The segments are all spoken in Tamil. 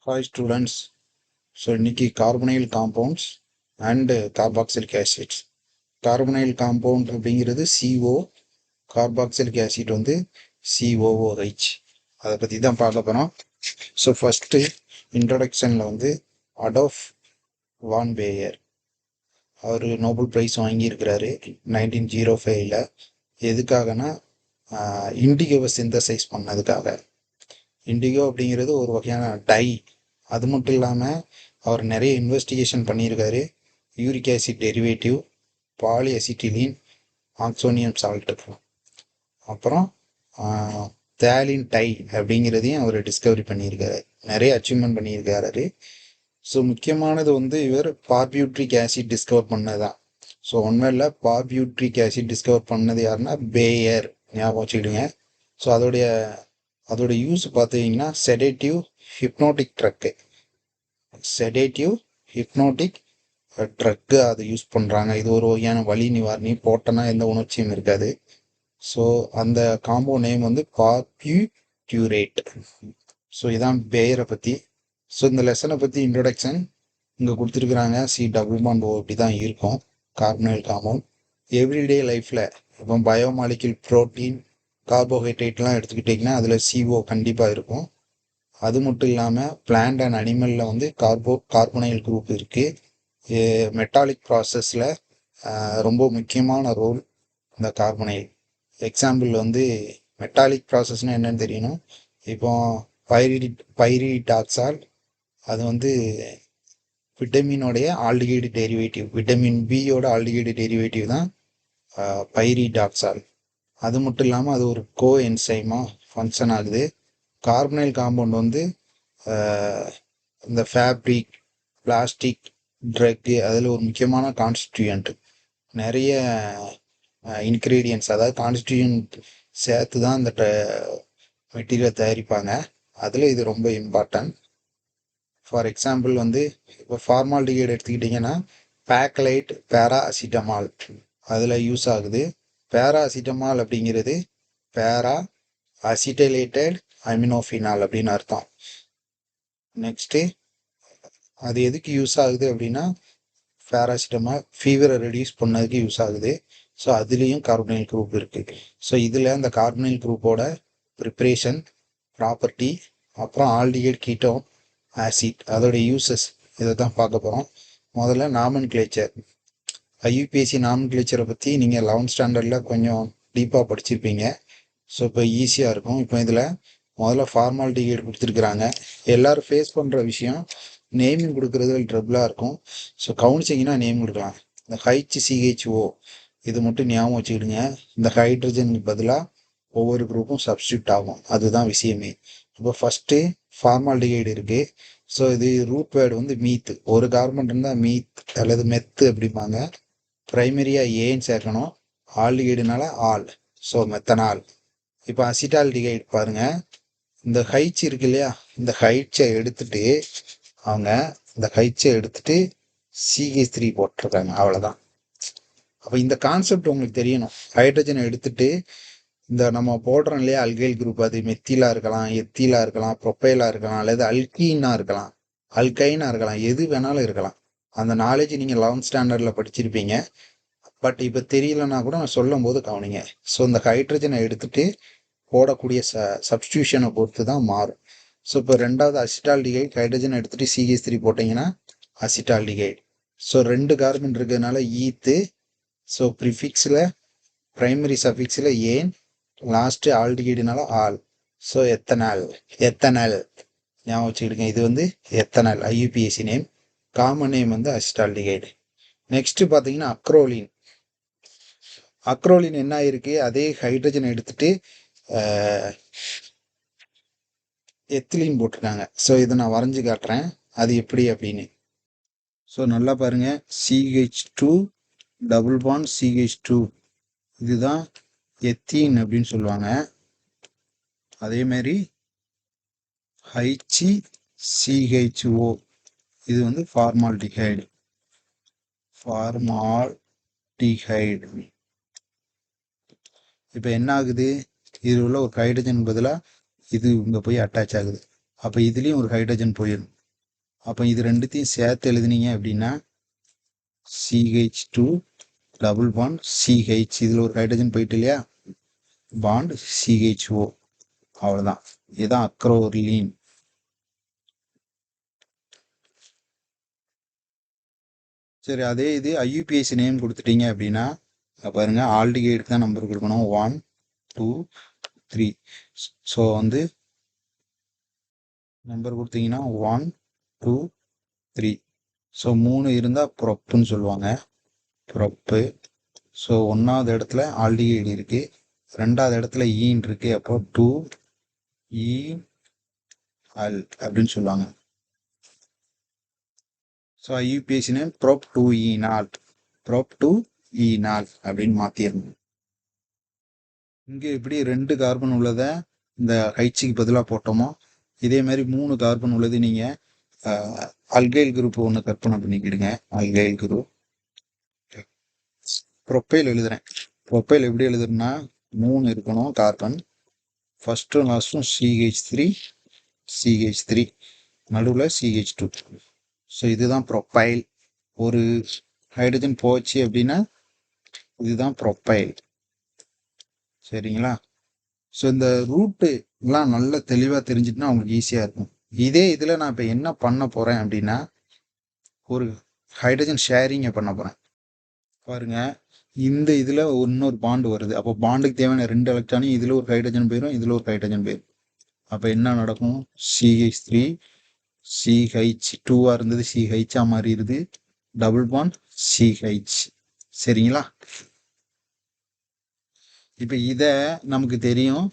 Hi students. So இன்னைக்கு carbonyl compounds and carboxylic acids. Carbonyl compound அப்படிங்கிறது CO, carboxylic acid வந்து COOH. அதை பற்றி தான் பார்க்க போகிறோம். ஸோ ஃபஸ்ட்டு இன்ட்ரடக்ஷனில் வந்து அடால்ஃப் வான் பேயர் அவர் நோபல் ப்ரைஸ் வாங்கியிருக்கிறாரு 1905ல். எதுக்காகனா இண்டிகோவை சிந்தசைஸ் பண்ணதுக்காக. இண்டிகோ அப்படிங்கிறது ஒரு வகையான டை. அது மட்டும் இல்லாமல் அவர் நிறைய இன்வெஸ்டிகேஷன் பண்ணியிருக்காரு. Uric acid derivative, poly acetylene, oxonium salt, அப்புறம் தேலின் டை அப்படிங்கிறதையும் அவர் டிஸ்கவரி பண்ணியிருக்காரு. நிறைய அச்சீவ்மெண்ட் பண்ணியிருக்காரு. ஸோ முக்கியமானது வந்து இவர் பார்பியூட்ரிக் ஆசிட் டிஸ்கவர் பண்ணதான். ஸோ ஒன்றும் இல்லை, பார்பியூட்ரிக் ஆசிட் டிஸ்கவர் பண்ணது யாருன்னா பேயர், ஞாபகம் வச்சுக்கிடுங்க. ஸோ அதோட யூஸ் பார்த்தீங்கன்னா செடேட்டிவ் ஹிப்னோட்டிக் ட்ரக்கு அதை யூஸ் பண்ணுறாங்க. இது ஒரு வகையான வலி நிவாரணி, போட்டனா எந்த உணர்ச்சியும் இருக்காது. ஸோ அந்த காம்போ நேம் வந்து பார்பியூட்யூரேட். ஸோ இதான் பேயரை பற்றி. ஸோ இந்த லெசனை பற்றி இன்ட்ரொடக்ஷன் இங்கே கொடுத்துருக்குறாங்க. C+O இப்படி தான் இருக்கும் கார்பனைல் காம்பவுண்ட். எவ்ரிடே லைஃப்பில் இப்போ பயோமாலிக்யூல், புரோட்டீன், கார்போஹைட்ரேட்லாம் எடுத்துக்கிட்டிங்கன்னா அதில் CO கண்டிப்பாக இருக்கும். அது மட்டும் இல்லாமல் பிளான்ட் அண்ட் அனிமலில் வந்து கார்பனைல் குரூப் இருக்குது. மெட்டாலிக் ப்ராசஸில் ரொம்ப முக்கியமான ரோல் இந்த கார்பனைல். எக்ஸாம்பிள் வந்து மெட்டாலிக் ப்ராசஸ்னால் என்னென்னு தெரியணும். இப்போ பைரிடாக்சால் அது வந்து விட்டமினோடைய ஆல்டிகைடு டெரிவேட்டிவ், விட்டமின் பியோட ஆல்டிகைடு டெரிவேட்டிவ் தான் பைரிடாக்சால். அது மட்டும் இல்லாமல் அது ஒரு கோ என்சைமாக ஃபங்க்ஷன் ஆகுது. கார்பனைல் காம்பவுண்ட் வந்து இந்த ஃபேப்ரிக், பிளாஸ்டிக், ட்ரக்கு அதில் ஒரு முக்கியமான கான்ஸ்டியூயன்ட். நிறைய இன்க்ரீடியன்ட்ஸ், அதாவது கான்ஸ்டியூயன்ட் சேர்த்து தான் இந்த மெட்டீரியல் தயாரிப்பாங்க. அதில் இது ரொம்ப இம்பார்ட்டன்ட். ஃபார் எக்ஸாம்பிள் வந்து இப்போ ஃபார்மால்டிகைடு எடுத்துக்கிட்டிங்கன்னா பேக்கலைட், பேரா அசிட்டமால் அதில் யூஸ் ஆகுது. பேரா அசிட்டமால் அப்படிங்கிறது பேரா அசிட்டலேட்டட் அமினோஃபினால் அப்படின்னு அர்த்தம். நெக்ஸ்ட்டு அது எதுக்கு யூஸ் ஆகுது அப்படின்னா பேராசிட்டமால் ஃபீவரை ரெடியூஸ் பண்ணதுக்கு யூஸ் ஆகுது. ஸோ அதுலேயும் கார்பனைல் குரூப் இருக்குது. ஸோ இதில் அந்த கார்பனைல் குரூப்போட ப்ரிப்ரேஷன், ப்ராப்பர்ட்டி, அப்புறம் ஆல்டிகைட் கீட்டோன் ஆசிட் அதோட யூசஸ் இதை தான் பார்க்க போகிறோம். முதல்ல நாமன்கிளேச்சர். IUPAC நாமன்கிளேச்சரை பற்றி நீங்கள் 11th ஸ்டாண்டர்டில் கொஞ்சம் டீப்பாக படிச்சிருப்பீங்க. ஸோ இப்போ ஈஸியாக இருக்கும். இப்போ இதில் முதல்ல ஃபார்மால்டிகைடு கொடுத்துருக்குறாங்க. எல்லோரும் ஃபேஸ் பண்ணுற விஷயம் நேமிங் கொடுக்குறது ட்ரபிளாக இருக்கும். ஸோ கவனிச்சிங்கன்னா நேம் கொடுக்கலாம். இந்த HCHO இது மட்டும் ஞாபகம் வச்சுக்கிடுங்க. இந்த ஹைட்ரஜனுக்கு பதிலாக ஒவ்வொரு குரூப்பும் சப்ஸ்டியூட் ஆகும். அதுதான் விஷயமே. இப்போ ஃபஸ்ட்டு ஃபார்மால்டிகைடு இருக்குது. ஸோ இது ரூட் வேர்டு வந்து மீத்து. ஒரு கார்பன் இருந்தால் மீத் அல்லது மெத்து அப்படிம்பாங்க. ப்ரைமரியாக ஏன்னு சேர்க்கணும். ஆல்டிகைடுனால ஆல், ஸோ மெத்தனால். இப்போ அசிட்டால்டிகைடு பாருங்கள், இந்த ஹைச் இருக்கு இல்லையா, இந்த ஹைச்சை எடுத்துட்டு அவங்க இந்த ஹைச்சை எடுத்துட்டு CH3 போட்டிருக்காங்க, அவ்வளோதான். அப்போ இந்த கான்செப்ட் உங்களுக்கு தெரியணும். ஹைட்ரஜனை எடுத்துட்டு இந்த நம்ம போடுறோம் இல்லையா அல்கைல் குரூப், அது மெத்திலாக இருக்கலாம், எத்திலாக இருக்கலாம், ப்ரொப்பைலாக இருக்கலாம், அல்லது அல்கீனாக இருக்கலாம், அல்கைனாக இருக்கலாம், எது வேணாலும் இருக்கலாம். அந்த நாலேஜ் நீங்கள் 11th ஸ்டாண்டர்டில் படிச்சிருப்பீங்க. பட் இப்போ தெரியலன்னா கூட நான் சொல்லும் போது கவனிங்க. ஸோ இந்த ஹைட்ரஜனை எடுத்துட்டு போடக்கூடிய சப்ஸ்டியூஷனை பொறுத்து தான் மாறும். ஸோ இப்போ ரெண்டாவது அசிட்டால்டிகைட், ஹைட்ரஜன் எடுத்துகிட்டு CH3 போட்டிங்கன்னா அசிட்டால்டிகைட். ஸோ 2 கார்பன் இருக்கிறதுனால ஈத்து. ஸோ ப்ரிஃபிக்ஸில் ப்ரைமரி சஃபிக்ஸில் ஏன், லாஸ்ட்டு ஆல்டிகைடுனால ஆல். ஸோ எத்தனால் ஞாபகம் வச்சுக்கிடுங்க. இது வந்து ethanol IUPAC name. Common name வந்து அசிட்டால்டிகைடு. நெக்ஸ்ட்டு பார்த்தீங்கன்னா அக்ரோலின் என்ன ஆயிருக்கு, அதே ஹைட்ரஜனை எடுத்துட்டு எத்திலீன் போட்டிருக்காங்க. ஸோ இதை நான் வரைஞ்சி காட்டுறேன் அது எப்படி அப்படின்னு. ஸோ நல்லா பாருங்கள், CH2 டபுள் பாண்ட் CH2 இதுதான் எத்தீன் அப்படின்னு சொல்லுவாங்க. அதேமாரி HCHO இது வந்து ஃபார்மால்டிகைடு. இப்போ என்ன ஆகுது, இது உள்ள ஒரு ஹைட்ரஜன் பதிலாக இது இங்கே போய் அட்டாச் ஆகுது. அப்போ இதுலேயும் ஒரு ஹைட்ரஜன் போயிடும். அப்போ இது ரெண்டுத்தையும் சேர்த்து எழுதுனீங்க அப்படின்னா CH2 டபுள் பாண்ட் CH, இதில் ஒரு ஹைட்ரஜன் போயிட்டு இல்லையா, பாண்ட் CHO, அவ்வளோதான். இதுதான் அக்ரோலீன். சரி, அதே இது IUPAC நேம் கொடுத்துட்டீங்க அப்படின்னா பாருங்க, ஆல்டிகைடுக்கு தான் நம்பர் கொடுக்கணும் 1 2 3. ஸோ வந்து நம்பர் கொடுத்தீங்கன்னா 1 2 3. ஸோ 3 இருந்தால் ப்ரொப்புன்னு சொல்லுவாங்க, ப்ரொப்பு. ஸோ 1வது இடத்துல ஆல்டிகைடு இருக்கு, 2வது இடத்துல ஈன் இருக்கு, அப்போ 2EL அப்படின்னு சொல்லுவாங்க. So IUPAC name probe 2E0, probe 2E0 அப்படின்னு மாற்றிடணும். இங்கே எப்படி 2 கார்பன் உள்ளதை இந்த ஹைட்ஸுக்கு பதிலாக போட்டோமோ, இதே மாதிரி 3 கார்பன் உள்ளது நீங்கள் அல்கைல் குரூப் ஒன்று கற்பனை பண்ணிக்கிடுங்க. அல்கைல் குரூப் ப்ரொப்பைல் எழுதுறேன். ப்ரொப்பைல் எப்படி எழுதுறேன்னா 3 இருக்கணும் கார்பன், ஃபர்ஸ்ட்டும் லாஸ்ட்டும் CH3 நடுவில் CH2. ஸோ இதுதான் ப்ரொப்பைல். ஒரு ஹைட்ரஜன் போச்சு அப்படின்னா இதுதான் ப்ரொப்பைல். சரிங்களா? ஸோ இந்த ரூட்டு எல்லாம் நல்லா தெளிவாக தெரிஞ்சுட்டுனா அவங்களுக்கு ஈஸியாக இருக்கும். இதே இதில் நான் இப்போ என்ன பண்ண போகிறேன் அப்படின்னா ஒரு ஹைட்ரஜன் ஷேரிங்கை பண்ண போகிறேன். பாருங்க, இந்த இதில் இன்னொரு பாண்டு வருது. அப்போ பாண்டுக்கு தேவையான 2 எலக்ட்ரானையும் இதில் ஒரு ஹைட்ரஜன் போயிடும், இதில் ஒரு ஹைட்ரஜன் போயிடும். அப்போ என்ன நடக்கும், CH3 CH2 இருந்தது CH மாறிடுது, டபுள் பாண்ட் CH. சரிங்களா? இப்போ இதை நமக்கு தெரியும்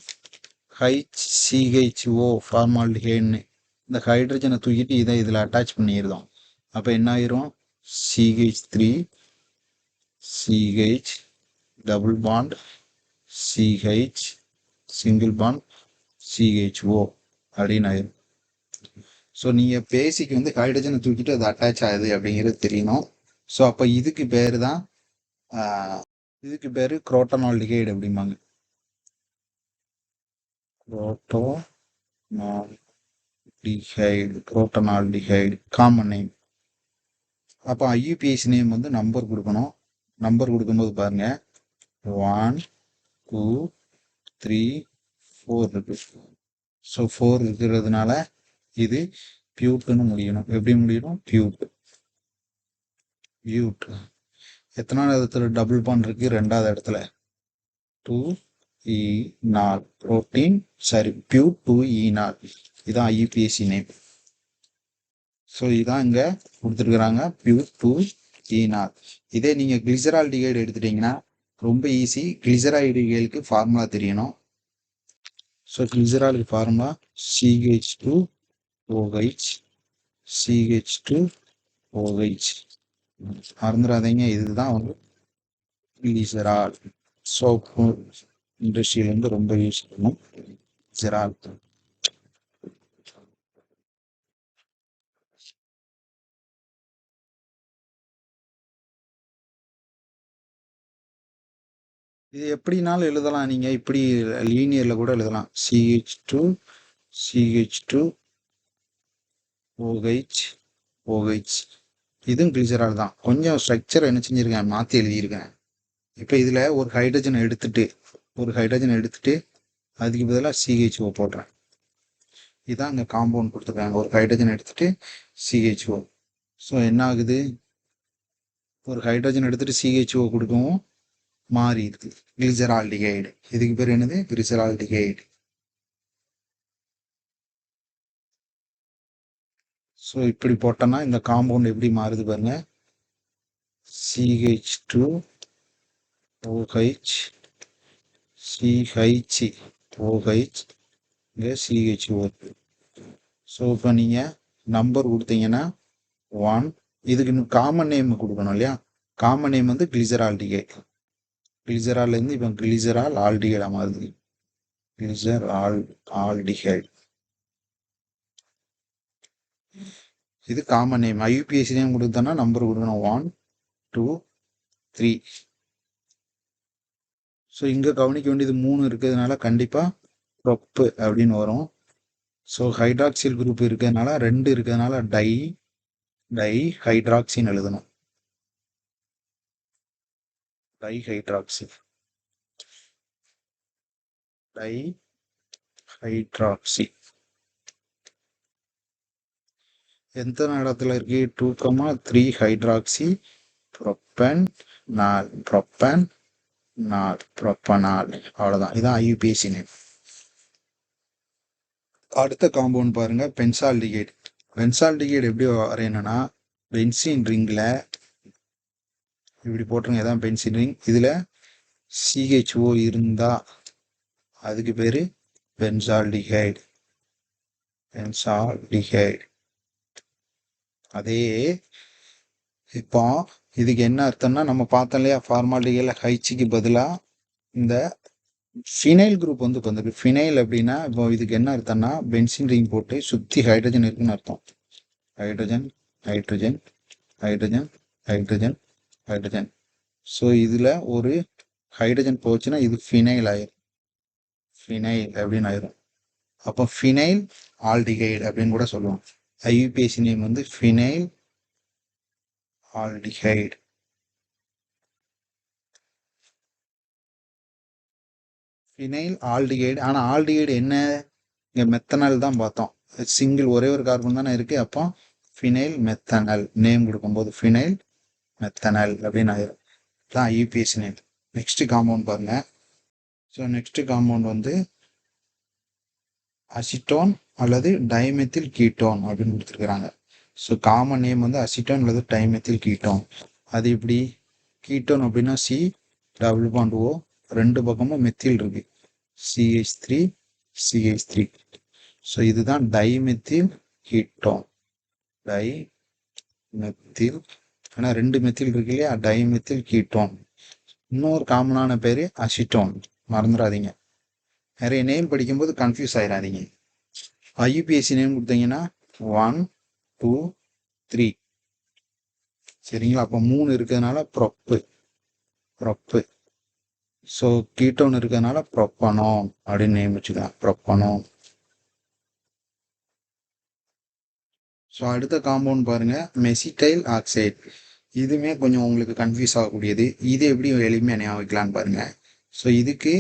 HCHO ஃபார்மால்டிஹைடுன்னு. இந்த ஹைட்ரஜனை தூக்கிட்டு இதை இதில் அட்டாச் பண்ணிடுறோம். அப்போ என்ன ஆயிரும், CH3 CH double bond CH single bond CHO அப்படின்னு ஆயிரும். ஸோ நீங்கள் பேசிக்கு வந்து ஹைட்ரஜனை தூக்கிட்டு அது அட்டாச் ஆகுது அப்படிங்கிறது தெரியணும். ஸோ அப்போ இதுக்கு பேர் தான் குரோட்டனால்டிகைடு அப்படிம்பாங்க. குரோட்டனால்டிகைடு காமன் நேம். அப்போ IUPAC நேம் வந்து நம்பர் கொடுக்கணும். நம்பர் கொடுக்கும்போது பாருங்க 1 2 3 4 இருக்கு. ஸோ 4 இருக்கிறதுனால இது பியூட்னு முடியணும். எப்படி முடியணும், பியூட். எத்தனாவது இடத்துல டபுள் பாண்ட் இருக்கு, 2வது இடத்துல 2E0 புரோட்டீன், சரி பியூட் 2E0. இதான் IUPAC நேம். ஸோ இதான் இங்கே கொடுத்துருக்குறாங்க, பியூட் 2E0. இதே நீங்கள் கிளிசரால்டிகைடு எடுத்துட்டீங்கன்னா ரொம்ப ஈஸி. கிளிசரால்டிகைடுக்கு ஃபார்முலா தெரியணும். ஸோ கிளிசராலுக்கு ஃபார்முலா CH2OH CH2OH. மறந்துடாதீங்க, இதுதான் வந்து கிளிசரால். சோப்பு இண்டஸ்ட்ரியில இருந்து ரொம்ப யூஸ் பண்ணும் கிளிசரால். இது எப்படினாலும் எழுதலாம். நீங்க இப்படி லீனியர்ல கூட எழுதலாம். CH2OH இதுவும் கிளிசரால் தான். கொஞ்சம் ஸ்ட்ரக்சர் என்ன செஞ்சிருக்கேன், மாற்றி எழுதியிருக்கேன். இப்போ இதில் ஒரு ஹைட்ரஜன் எடுத்துட்டு அதுக்கு பதிலாக CHO போடுறேன். இதுதான் இங்கே காம்பவுண்ட் கொடுத்துருக்காங்க. ஒரு ஹைட்ரஜன் எடுத்துட்டு CHO. ஸோ என்ன ஆகுது, ஒரு ஹைட்ரஜன் எடுத்துட்டு CHO கொடுக்கவும் மாறி இருக்கு கிளிசரால்டிகைடு. இதுக்கு பேர் என்னது, கிளிசரால்டிகைடு. ஸோ இப்படி போட்டோன்னா இந்த காம்பவுண்ட் எப்படி மாறுது பாருங்க, CH2OH CHOH இங்கே CHO. ஸோ இப்போ நீங்கள் நம்பர் கொடுத்தீங்கன்னா 1, இதுக்கு காமன் நேம் கொடுக்கணும் இல்லையா. காமன் நேம் வந்து கிளிசரால்டிகைடு. கிளிசரால்லேருந்து இப்போ கிளிசரால் ஆல்டிகைடாக மாறுது, ஆல்டிகைடு. இது காமன் நேம். IUPAC நேம் கொடுத்தோன்னா நம்பர் கொடுக்கணும் 1 2 3. ஸோ இங்கே கவனிக்க வேண்டியது 3 இருக்கிறதுனால கண்டிப்பாக ப்ரொப்பு அப்படின்னு வரும். ஸோ ஹைட்ராக்சில் குரூப் இருக்கிறதுனால 2 இருக்கிறதுனால டை ஹைட்ராக்சின்னு எழுதணும். டை ஹைட்ராக்சி எத்தனை இடத்துல இருக்கு? 2,3 ஹைட்ராக்சி ப்ரொப்பனால். அவ்வளோதான். இதான் ஐயூபிஏசி நேம். அடுத்த காம்பவுண்ட் பாருங்க, பென்சால்டிகைடு. பென்சால்டிகைடு எப்படி வரையணும்னா, பென்சின் ரிங்கில் இப்படி போட்டுருங்க. இதான் பென்சின் ரிங். இதில் CHO இருந்தா அதுக்கு பேர் பென்சால்டிகைடு. அதே இப்போ இதுக்கு என்ன அர்த்தம்னா, நம்ம பார்த்தோம் இல்லையா, ஃபார்மாலிட்டிகள் ஹைச்சிக்கு பதிலாக இந்த ஃபினைல் குரூப் வந்து வந்துருக்கு. ஃபினைல் அப்படின்னா இப்போ இதுக்கு என்ன அர்த்தம்னா, பென்சின் ரிங் போட்டு சுற்றி ஹைட்ரஜன் இருக்குன்னு அர்த்தம். Hydrogen hydrogen hydrogen hydrogen hydrogen. So இதில் ஒரு ஹைட்ரஜன் போச்சுன்னா இது ஃபினைல் ஆயிரும். ஃபினைல் அப்படின்னு ஆயிரும். அப்போ ஃபினைல் ஆல்டிகைடு அப்படின்னு கூட சொல்லுவோம். ஐயூபிஏசி நேம் வந்து ஃபினைல் ஆல்டிகைடு. Phenyl aldehyde. ஆனால் ஆல்டிகைடு என்ன, இங்கே மெத்தனால் தான் பார்த்தோம். சிங்கிள் ஒரே ஒரு கார்பன் தானே இருக்குது. அப்போ ஃபினைல் மெத்தனால் நேம் கொடுக்கும்போது ஃபினைல் மெத்தனால் அப்படின்னு ஆயிரும். தான் ஐயூபிஏசி நேம். நெக்ஸ்ட் காம்பவுண்ட் பாருங்க. ஸோ நெக்ஸ்ட் காம்பவுண்ட் வந்து அசிட்டோன் அல்லது டைமெத்தில் கீட்டோன் அப்படின்னு கொடுத்துருக்குறாங்க. ஸோ காமன் நேம் வந்து அசிட்டோன் அல்லது டைமெத்தில் கீட்டோன். அது இப்படி கீட்டோன் அப்படின்னா C+O, 2 பக்கமும் மெத்தில் இருக்கு, CH3. ஸோ இதுதான் டைமெத்தில் கீட்டோன். டைமெத்தில், ஏன்னா 2 மெத்தில் இருக்கு இல்லையா, டைமெத்தில் கீட்டோன். இன்னொரு காமனான பேர் அசிட்டோன், மறந்துடாதீங்க. நிறைய நேம் படிக்கும்போது கன்ஃபியூஸ் ஆயிடாதீங்க. ஐயூபிஏசி நேம் கொடுத்தீங்கன்னா 1 2 3, சரிங்களா? அப்போ 3 இருக்கிறதுனால ப்ரொப்பு. ஸோ கீட்டோன் இருக்கிறதுனால ப்ரொப்பனோன் அப்படின்னு நேம் வச்சுக்கலாம், ப்ரொப்பனோன். ஸோ அடுத்த காம்பவுண்ட் பாருங்க, மெசிடைல் ஆக்சைடு. இதுவுமே கொஞ்சம் உங்களுக்கு கன்ஃபியூஸ் ஆகக்கூடியது. இது எப்படி எளிமையாக ஞாபகம் வைக்கலான்னு பாருங்க. ஸோ இதுக்கு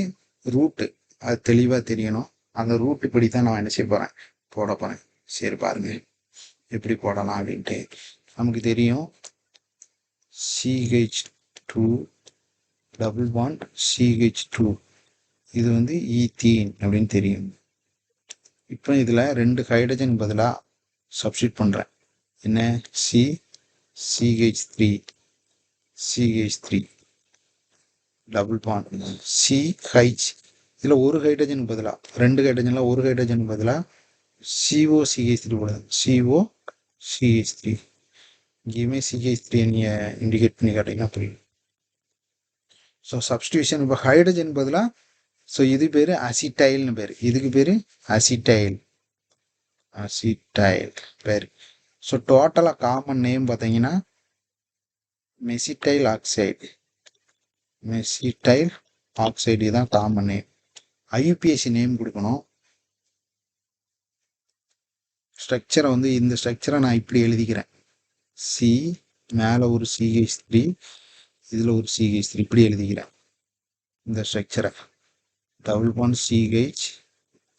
ரூட்டு அது தெளிவாக தெரியணும். அந்த ரூட் இப்படி தான் நான் என்ன செய்ய போகிறேன், போட போகிறேன். சரி பாருங்க எப்படி போடலாம் அப்படின்ட்டு. நமக்கு தெரியும் CH2 டபுள் பாண்ட் CH2, இது வந்து ஈத்தீன் அப்படின்னு தெரியும். இப்போ இதில் 2 ஹைட்ரஜன் பதிலாக சப்ஸ்டியூட் பண்ணுறேன். என்ன, CH3 டபுள் பாண்ட் CH. இதில் ஒரு ஹைட்ரஜன் பதிலாக, 2 ஹைட்ரஜனில் ஒரு ஹைட்ரஜன் பதிலாக COCH3 போடுது, COCH3. இங்கேயுமே CH3 நீங்கள் இண்டிகேட் பண்ணி காட்டிங்கன்னா புரியும். So substitution. இப்போ ஹைட்ரஜன் பதிலாக, ஸோ இது பேர் அசிடைல்னு பேர், இதுக்கு பேர் அசிடைல் பேர். ஸோ டோட்டலாக காமன் நேம் பார்த்தீங்கன்னா மெசிடைல் ஆக்சைடு தான் காமன் நேம். ஐயூபிஏசி நேம் கொடுக்கணும். ஸ்ட்ரக்சரை வந்து இந்த ஸ்ட்ரக்சரை நான் இப்படி எழுதிக்கிறேன். சி மேலே ஒரு CH3, இதில் ஒரு CH3, இப்படி எழுதிக்கிறேன் இந்த ஸ்ட்ரக்சரை. Double bond CH,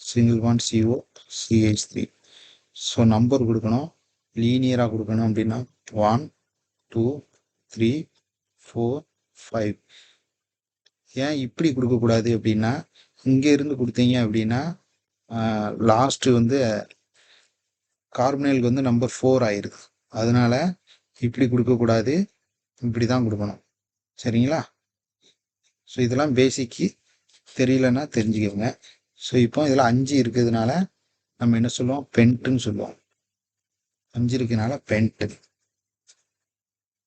single bond CO, CH3. So number கொடுக்கணும், லீனியராக கொடுக்கணும். அப்படின்னா 1 2 3 4 5. ஏன் இப்படி கொடுக்கக்கூடாது அப்படின்னா, இங்கே இருந்து கொடுத்தீங்க அப்படின்னா லாஸ்ட்டு வந்து கார்பனைலுக்கு வந்து நம்பர் 4 ஆயிடுது. அதனால இப்படி கொடுக்கக்கூடாது, இப்படி தான் கொடுக்கணும். சரிங்களா? ஸோ இதெல்லாம் பேசிக்கு தெரியலன்னா தெரிஞ்சுக்கோங்க. ஸோ இப்போ இதில் 5 இருக்கிறதுனால நம்ம என்ன சொல்லுவோம், பென்ட்டுன்னு சொல்லுவோம். 5 இருக்கிறதுனால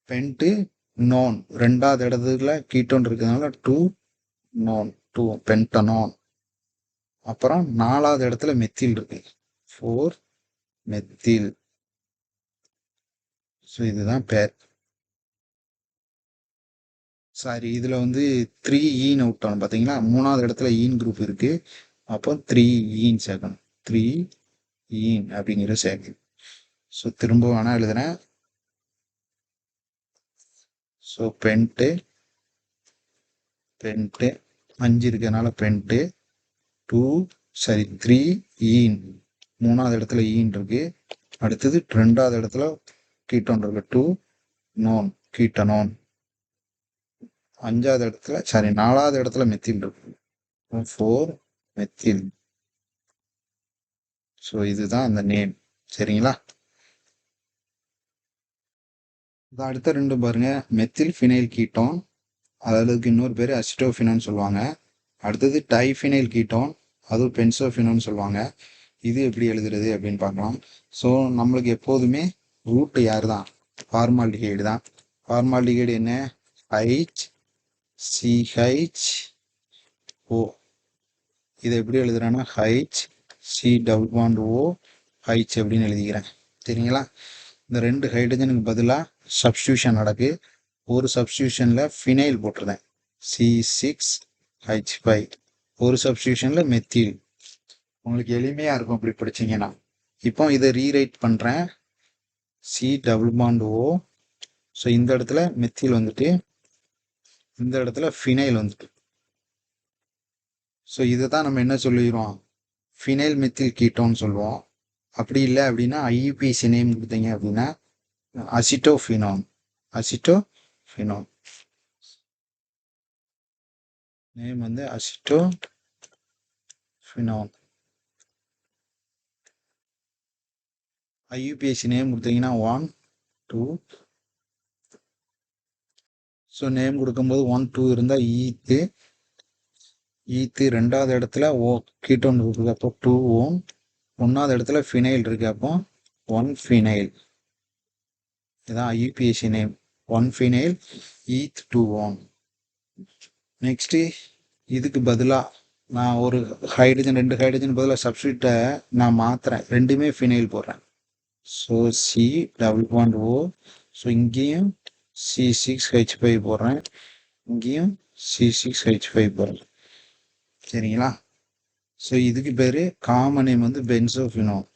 பென்ட்டு நோன். 2வது இடத்துல கீட்டோன் இருக்கிறதுனால 2 நோன், 2 பென்டனோன். அப்புறம் 4வது இடத்துல மெத்தில் இருக்கு, 4 மெத்தில். ஸோ இதுதான் பேர். சாரி, இதில் வந்து 3 ஈன்னு விட்டோம் பார்த்தீங்களா, 3வது இடத்துல ஈன் குரூப் இருக்கு. அப்போ 3 ஈன் சேர்க்கணும், 3 ஈன் அப்படிங்கிற சேர்க்கணும். ஸோ திரும்ப வேணா எழுதுறேன். ஸோ பென்ட்டு 5 இருக்கிறதுனால பென்ட்டு 3 ஈன், 3வது இடத்துல ஈன் இருக்கு. அடுத்தது 2வது இடத்துல கீட்டோன் இருக்கு, 2 நோன் கீட்டனோன். 5வது இடத்துல 4வது இடத்துல மெத்தில் இருக்கு, 4 மெத்தில். ஸோ இதுதான் அந்த நேம். சரிங்களா? அடுத்த 2 பாருங்க, மெத்தில் ஃபினைல் கீட்டோன், அதுக்கு இன்னொரு பேர் அசிட்டோஃபினோன்னு சொல்லுவாங்க. அடுத்தது டைஃபினைல் கீட்டோன், அதுவும் பென்சோஃபினோன்னு சொல்லுவாங்க. இது எப்படி எழுதுறது அப்படின்னு பார்க்கலாம். ஸோ நம்மளுக்கு எப்போதுமே ரூட் யார் தான்? ஃபார்மால்டிஹைடு தான். ஃபார்மால்டிஹைடு என்ன? HCHO. இதை எப்படி எழுதுறேன்னா HCOOH அப்படின்னு எழுதிக்கிறேன். சரிங்களா? இந்த 2 ஹைட்ரஜனுக்கு பதிலாக சப்ஸ்டியூஷன் நடக்கு. ஒரு சப்ஸ்டியூஷனில் ஃபினைல் போட்டிருந்தேன், C6H5. ஒரு சப்ஸ்டியூஷனில் மெத்தில். உங்களுக்கு எளிமையாக இருக்கும் அப்படி படிச்சிங்கன்னா. இப்போ இதை ரீரைட் பண்ணுறேன், COO. ஸோ இந்த இடத்துல மெத்தில் வந்துட்டு, இந்த இடத்துல ஃபினைல் வந்துட்டு. ஸோ இதை தான் நம்ம என்ன சொல்லிடுவோம்? ஃபினைல் மெத்தில் கீட்டோன்னு சொல்லுவோம். அப்படி இல்லை அப்படின்னா ஐயூபிஏசி நேம் கொடுத்தீங்க அப்படின்னா அசிட்டோஃபினோன். நேம் வந்து அசிட்டோஃபினோன். ஐயூபிஏசி நேம் கொடுத்தீங்கன்னா 1 2. ஸோ நேம் கொடுக்கும்போது 1 2 இருந்தால் ஈத்து. 2வது இடத்துல கீட்டோன் இருக்கு, அப்போ 2 ஓம். 1வது இடத்துல ஃபினைல் இருக்கு, அப்போ 1 ஃபினைல். இதுதான் ஐயூபிஏசி நேம், 1 ஃபினைல் ஈத் 2 ஓம். நெக்ஸ்ட் இதுக்கு பதிலாக நான் ஒரு ஹைட்ரஜன் 2 ஹைட்ரஜன் பதிலாக சப்ஸ்டியூட்டை நான் மாற்றுறேன், ரெண்டுமே ஃபினைல் போடுறேன். So COO. ஸோ இங்கேயும் C6H5 போடுறேன், இங்கேயும் C6H5 போடுறேன். சரிங்களா? ஸோ இதுக்கு பேர் காமன் நேம் வந்து பென்சோஃபினோன்.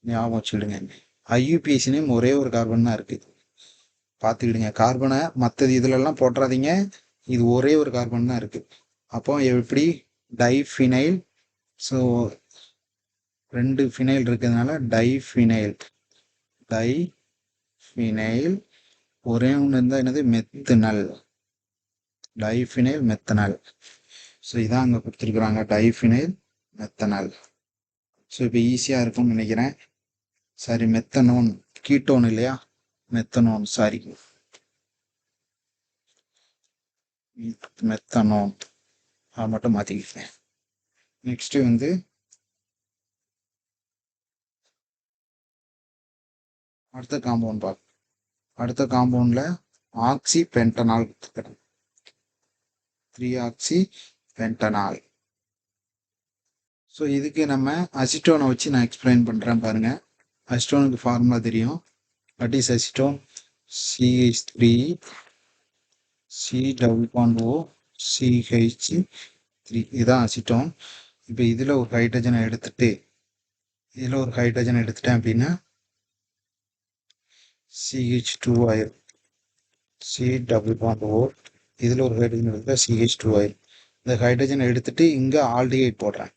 ஞாபகம் வச்சுக்கிடுங்க. ஐயூபிஏசி நேம் ஒரே ஒரு கார்பன் தான் இருக்குது, பார்த்துக்கிடுங்க. கார்பனை மற்றது இதுலலாம் போட்டுறாதீங்க, இது ஒரே ஒரு கார்பன் தான் இருக்குது. அப்போ எப்படி டைஃபினைல். ஸோ 2 ஃபினைல் இருக்கிறதுனால டைஃபினைல். ஒரே ஒன்று இருந்தால் என்னது? மெத்தனால். Diphenyl methanol. ஸோ இதான் அங்கே கொடுத்துருக்குறாங்க, டைஃபினைல் மெத்தனால். ஸோ இப்போ ஈஸியாக இருக்கும்னு நினைக்கிறேன். சாரி, மெத்தனோன் கீட்டோன் இல்லையா, மெத்தனோன். சாரி, மெத்தனோன் மட்டும் மாற்றிக்கிட்டேன். நெக்ஸ்ட் வந்து அடுத்த காம்பவுண்ட் பார்ப்போம். அடுத்த காம்பவுண்டில் ஆக்சி பென்டனால் கொடுத்துக்கிறேன், 3-ஆக்சி பென்டனால். ஸோ இதுக்கு நம்ம அசிட்டோனை வச்சு நான் எக்ஸ்பிளைன் பண்ணுறேன் பாருங்க. அசிட்டோனுக்கு ஃபார்முலா தெரியும். What is acetone? CH3 COOCH3. இதுதான் அசிட்டோன். இப்போ இதில் ஒரு ஹைட்ரஜனை எடுத்துட்டேன் அப்படின்னா CH2 ஆயிரும். COO. இதில் ஒரு ஹைட்ரஜன் எடுத்துட்டா CH2 ஆயிரும். இந்த ஹைட்ரஜனை எடுத்துட்டு இங்கே ஆல்டிஹைட் போடுறேன்,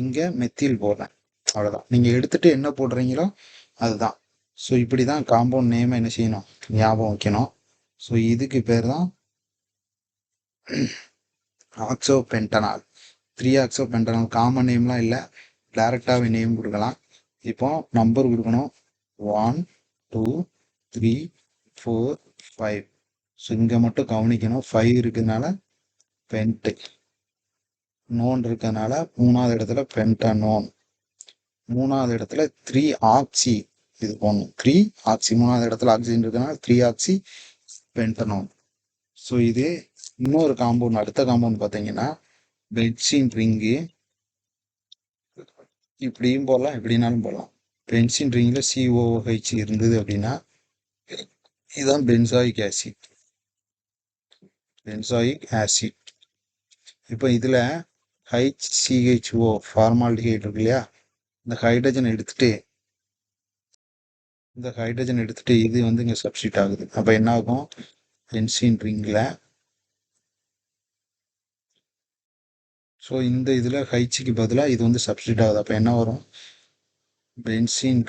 இங்கே மெத்தில் போடுறேன். அவ்வளோதான். நீங்கள் எடுத்துட்டு என்ன போடுறீங்களோ அதுதான். ஸோ இப்படி தான் காம்பவுண்ட் நேமை என்ன செய்யணும்? ஞாபகம் வைக்கணும். ஸோ இதுக்கு பேர் தான் ஆக்சோபென்டனால். 3-ஆக்சோபென்டனால். காமன் நேம்லாம் இல்லை, டைரக்டாகவே நேம் கொடுக்கலாம். இப்போ நம்பர் கொடுக்கணும், 1 2 3 4 5. ஸோ இங்கே மட்டும் கவனிக்கணும், 5 இருக்கிறதுனால பென்ட்டு, நோன் இருக்கிறதுனால 3வது இடத்துல பென்டனோன். 3வது இடத்துல 3-ஆக்சி. இது போடணும், 3-ஆக்சி. 3வது இடத்துல ஆக்சிஜன் இருக்கிறதுனால 3-ஆக்சி பென்டனோன். ஸோ இது இன்னொரு காம்பவுண்ட். அடுத்த காம்பவுண்ட் பார்த்தீங்கன்னா பென்சீன் ரிங்கு. இப்படியும் போடலாம், எப்படினாலும் போடலாம். பென்சீன் ரிங்கில் COOH இருந்தது அப்படின்னா இதுதான் பென்சாயிக் ஆசிட். இப்போ இதில் HCHO ஃபார்மால்டிஹைடு இருக்கு இல்லையா, இந்த ஹைட்ரஜன் எடுத்துட்டு இது வந்து இங்கே சப்ஸ்டியூட் ஆகுது. அப்போ என்ன ஆகும், பென்சீன் ரிங்கில் ஸோ இந்த இதில் ஹைச்சிக்கு பதிலாக இது வந்து சப்ஸ்டியூட் ஆகுது. அப்போ என்ன வரும், பென்சீன்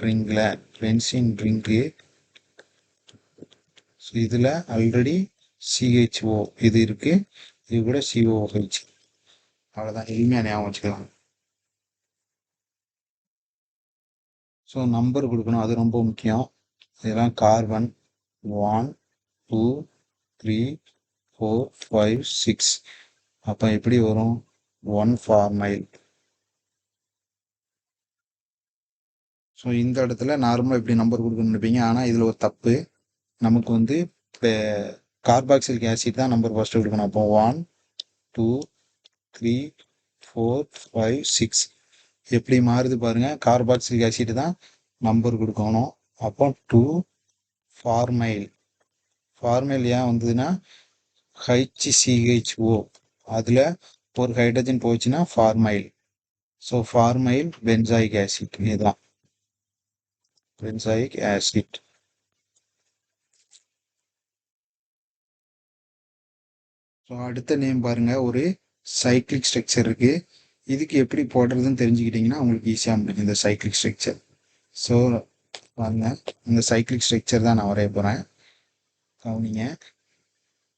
ரிங்கு ஸோ இதில் ஆல்ரெடி CHO இது இருக்கு, இது கூட COH. அவ்வளோதான், எளிமையாக ஞாபகம் வச்சுக்கலாம். ஸோ நம்பர் கொடுக்கணும், அது ரொம்ப முக்கியம். இதெல்லாம் கார்பன் 1 2 3 4 5 6. அப்போ எப்படி வரும், 1 ஃபார்மைல். ஸோ இந்த இடத்துல நார்மலாக இப்படி நம்பர் கொடுக்கணும்னு நினைப்பீங்க, ஆனால் இதில் ஒரு தப்பு. நமக்கு வந்து இப்போ கார்பாக்சிலிக் ஆசிட் தான் நம்பர் ஃபஸ்ட்டு கொடுக்கணும். அப்போ 1 2 3 4 5 6 எப்படி மாறுது பாருங்க, கார்பாக்சிலிக் ஆசிட் தான் நம்பர் கொடுக்கணும். அப்போ 2 ஃபார்மைல் ஏன் வந்ததுன்னா HCHO அதில் ஒரு ஹைட்ரஜன் போச்சுன்னா formyl. So formyl benzoic acid, இதுதான் பென்சாயிக் ஆசிட். ஸோ அடுத்த நேம் பாருங்க, ஒரு சைக்ளிக் ஸ்ட்ரக்சர் இருக்கு. இதுக்கு எப்படி போடுறதுன்னு தெரிஞ்சுக்கிட்டிங்கன்னா உங்களுக்கு ஈஸியாக முடியும் இந்த சைக்ளிக் ஸ்ட்ரக்சர். ஸோ பாருங்க, இந்த சைக்ளிக் ஸ்ட்ரக்சர் தான் நான் வரைய போகிறேன், கவனிங்க.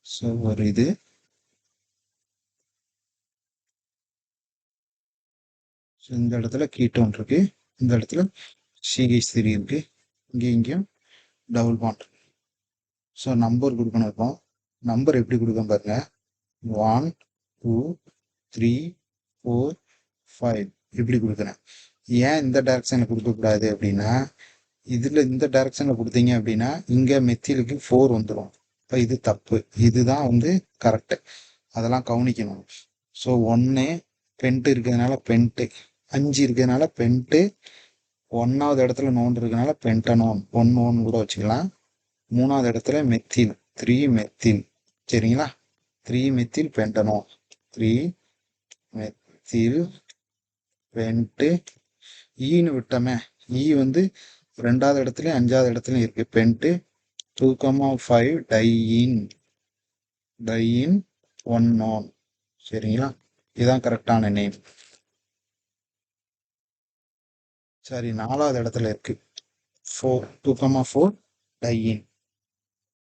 ஸோ ஒரு இது ஸோ இந்த இடத்துல கீட்டோன் இருக்கு, இந்த இடத்துல CH3 இருக்கு, இங்கேயும் டபுள் பாண்ட். ஸோ நம்பர் கொடுக்கணும். இருக்கும் நம்பர் எப்படி கொடுக்கணும் பாருங்க, 1 2 3 4 5 இப்படி கொடுக்குறேன். ஏன் இந்த டைரக்ஷனில் கொடுக்கக்கூடாது அப்படின்னா, இதில் இந்த டைரக்ஷனில் கொடுத்தீங்க அப்படின்னா இங்கே மெத்திலுக்கு 4 வந்துடும். இப்போ இது தப்பு, இதுதான் வந்து கரெக்டு, அதெல்லாம் கவனிக்கணும். ஸோ 1 பென்ட்டு இருக்கிறதுனால பென்ட்டு, 5 இருக்கிறதுனால பென்ட்டு, 1வது இடத்துல நோன் இருக்கிறதுனால பென்டனோன் 1 கூட வச்சுக்கலாம். 3வது இடத்துல மெத்தில் 3 மெத்தில், சரிங்களா, 3 மெத்தில் பென்டனோன், 3 மெத்தில் பென்ட்டு. ஈன்னு விட்டோமே, வந்து 2வது இடத்துலையும் 5வது இடத்துலையும் இருக்கு, பென்ட்டு 2,5 டையின் 1 நோன், சரிங்களா, இதுதான் கரெக்டான நேம். சரி, 4வது இடத்துல இருக்கு 2,4 டையின்.